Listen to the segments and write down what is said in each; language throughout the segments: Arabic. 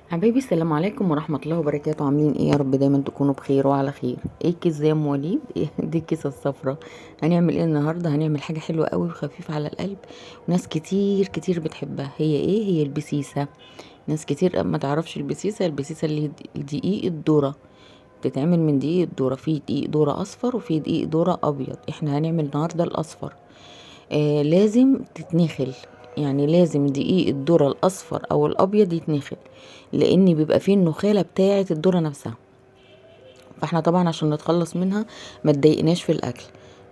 حبايبي السلام عليكم ورحمة الله وبركاته. عاملين ايه؟ يا رب دايما تكونوا بخير وعلى خير. ايه الكيس يا ام وليد؟ إيه دي الكيسة الصفرا؟ هنعمل ايه النهاردة؟ هنعمل حاجة حلوة قوي وخفيفة على القلب، وناس كتير كتير بتحبها. هي ايه؟ هي البسيسة. ناس كتير ما تعرفش البسيسة. البسيسة اللي هي دقيق الذرة، بتتعمل من دقيق الذرة. في دقيق ذرة اصفر وفي دقيق ذرة ابيض. احنا هنعمل النهاردة الاصفر. لازم تتنخل، يعني لازم دقيق الذرة الأصفر أو الأبيض يتنخل، لأن بيبقى فيه النخالة بتاعة الذرة نفسها. فاحنا طبعا عشان نتخلص منها ما تضايقناش في الأكل.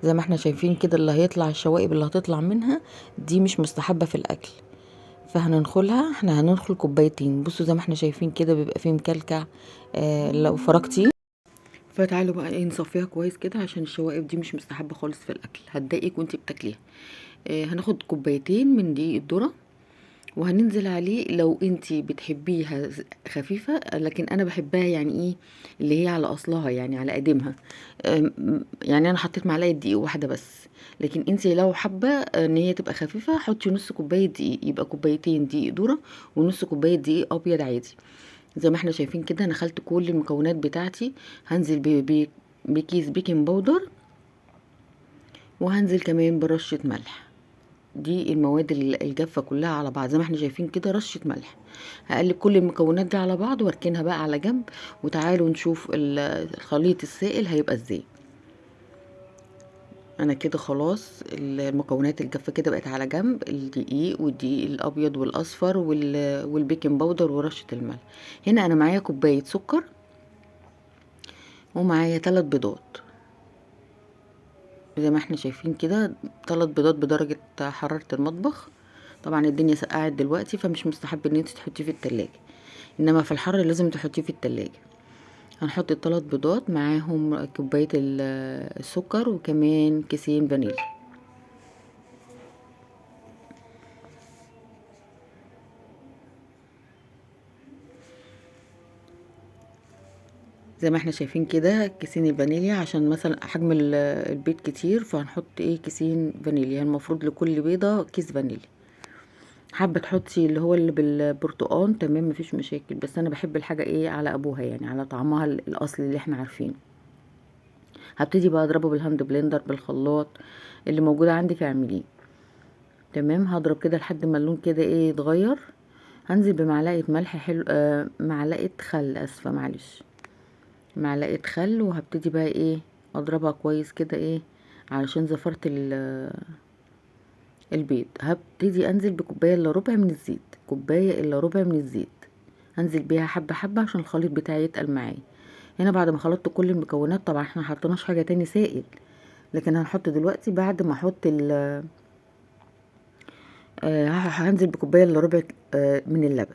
زي ما احنا شايفين كده، اللي هيطلع الشوائب اللي هتطلع منها دي مش مستحبة في الأكل. فهننخلها، احنا هننخل كوبايتين. بصوا زي ما احنا شايفين كده بيبقى فيه مكلكع. لو فرقتي، فتعالوا بقى ايه نصفيها كويس كده، عشان الشوائب دي مش مستحبة خالص في الأكل، هتضايقك وانتي بتاكليها. هناخد كوبايتين من دقيق الذرة، وهننزل عليه لو انتي بتحبيها خفيفة، لكن انا بحبها يعني ايه، اللي هي على اصلها، يعني على قديمها. يعني انا حطيت معلقة دقيق واحدة بس. لكن انتي لو حابة ان هي تبقى خفيفة، حطي نص كوباية دقيق، يبقى كوبايتين دقيق ذرة ونص كوباية دقيق ابيض عادي. زي ما احنا شايفين كده، انا خلطت كل المكونات بتاعتي. هنزل بكيس بيكنج باودر، وهنزل كمان برشة ملح. دي المواد الجافة كلها على بعض، زي ما احنا شايفين كده، رشة ملح. هقلب كل المكونات دي على بعض واركنها بقى على جنب. وتعالوا نشوف الخليط السائل هيبقى ازاي. انا كده خلاص المكونات الجافة كده بقت على جنب، الدقيق والدقيق الابيض والاصفر والبيكنج باودر ورشة الملح. هنا انا معايا كوباية سكر، ومعايا 3 بيضات. زي ما احنا شايفين كده، 3 بيضات بدرجة حرارة المطبخ. طبعا الدنيا سقعت دلوقتي، فمش مستحب ان انت تحطيه في التلاجة، انما في الحر لازم تحطيه في التلاجة. هنحط ال3 بيضات، معاهم كوباية السكر، وكمان كيسين فانيليا. زي ما احنا شايفين كده، كيسين الفانيليا، عشان مثلا حجم البيض كتير، فهنحط ايه كيسين فانيليا. المفروض لكل بيضة كيس فانيليا. حابة تحطي اللي هو اللي بالبرتقال تمام، مفيش مشاكل، بس انا بحب الحاجة ايه على ابوها، يعني على طعمها الاصلي اللي احنا عارفينه. هبتدي بقى اضربه بالهاند بلندر، بالخلاط اللي موجود عندك اعمليه. تمام، هضرب كده لحد ما اللون كده ايه يتغير. هنزل بمعلقه ملح حلو، معلقه خل، اسفه معلش، معلقه خل. وهبتدي بقى ايه اضربها كويس كده ايه، علشان زفرت البيض. هبتدي انزل بكوبايه الا ربع من الزيت، كوبايه الا ربع من الزيت. هنزل بيها حبه حبه عشان الخليط بتاعي يتقل معايا. هنا بعد ما خلطت كل المكونات، طبعا احنا محطناش حاجه تاني سائل، لكن هنحط دلوقتي بعد ما احط هنزل بكوبايه الا ربع من اللبن.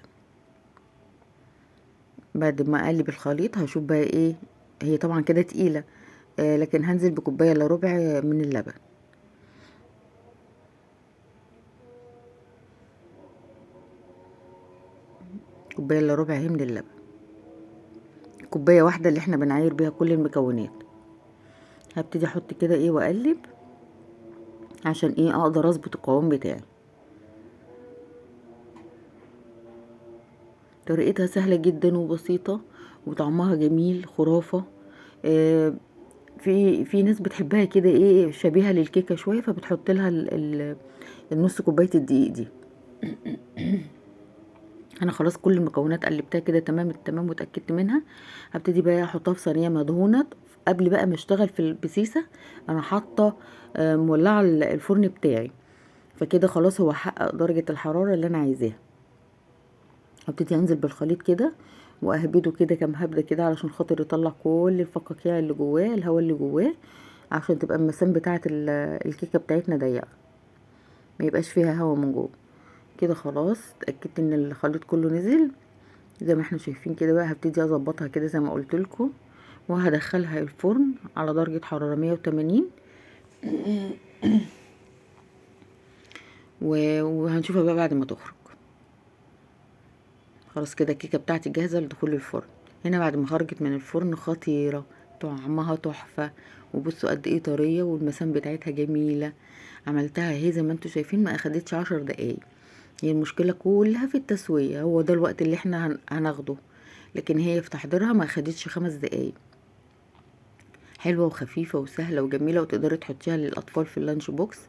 بعد ما اقلب الخليط هشوف بقى ايه، هي طبعا كده تقيله، لكن هنزل بكوبايه الا ربع من اللبن. كوبايه الا ربع اهي من اللبن، كوبايه واحده اللي احنا بنعاير بيها كل المكونات. هبتدي احط كده ايه واقلب، عشان ايه اقدر اظبط القوام بتاعي. طريقتها سهله جدا وبسيطه، وطعمها جميل خرافه. آه، في ناس بتحبها كده ايه شبيهه للكيكه شويه، فبتحط لها النص كوبايه الدقيق دي. انا خلاص كل المكونات قلبتها كده تمام التمام واتاكدت منها. هبتدي بقى احطها في صينيه مدهونه. قبل بقى ما اشتغل في البسيسه، انا حاطه مولعه الفرن بتاعي، فكده خلاص هو حقق درجه الحراره اللي انا عايزاها. هبتدي انزل بالخليط كده، واهبده كده كام هبده كده، علشان خاطر يطلع كل الفقاقيع اللي جواه، الهواء اللي جواه، عشان تبقى المسام بتاعه الكيكه بتاعتنا ضيقه، ما يبقاش فيها هواء من جوه. كده خلاص اتاكدت ان الخليط كله نزل. زي ما احنا شايفين كده بقى، هبتدي اظبطها كده زي ما قلت لكم، وهدخلها الفرن على درجة حرارة 180. وهنشوفها بقى بعد ما تخرج. خلاص كده الكيكة بتاعتي جاهزة لدخول الفرن. هنا بعد ما خرجت من الفرن خطيرة، طعمها تحفة. وبصوا قد ايه طرية، والمسام بتاعتها جميلة. عملتها اهي زي ما انتوا شايفين، ما اخدتش 10 دقايق. هي المشكلة كلها في التسوية، هو ده الوقت اللي احنا هناخده، لكن هي في تحضيرها ما خدتش 5 دقايق. حلوة وخفيفة وسهلة وجميلة، وتقدري تحطيها للأطفال في اللانش بوكس.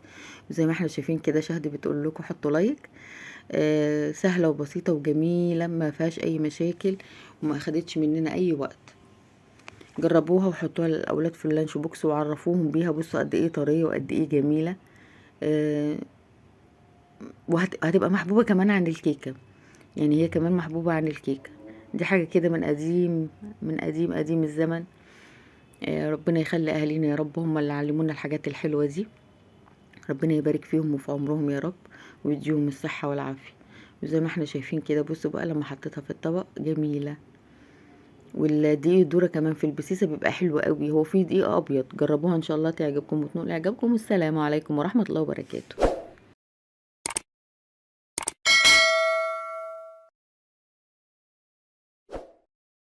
وزي ما احنا شايفين كده شهد بتقول لكم حطوا لايك. سهلة وبسيطة وجميلة، ما فيهاش أي مشاكل، وما أخدتش مننا أي وقت. جربوها وحطوها للأولاد في اللانش بوكس وعرفوهم بيها. بصوا قد ايه طرية وقد ايه جميلة. وهتبقى محبوبة كمان عن الكيكة، يعني هي كمان محبوبة عن الكيكة. دي حاجة كده من قديم، من قديم قديم الزمن. ربنا يخلي أهالينا يا رب، هم اللي علمونا الحاجات الحلوة دي. ربنا يبارك فيهم وفي عمرهم يا رب، ويديهم الصحة والعافية. وزي ما احنا شايفين كده، بصوا بقى لما حطيتها في الطبق جميلة. والدقيق الذرة كمان في البسيسة بيبقى حلو قوي، هو فيه دقيق ابيض. جربوها ان شاء الله تعجبكم وتنول اعجابكم. والسلام عليكم ورحمة الله وبركاته.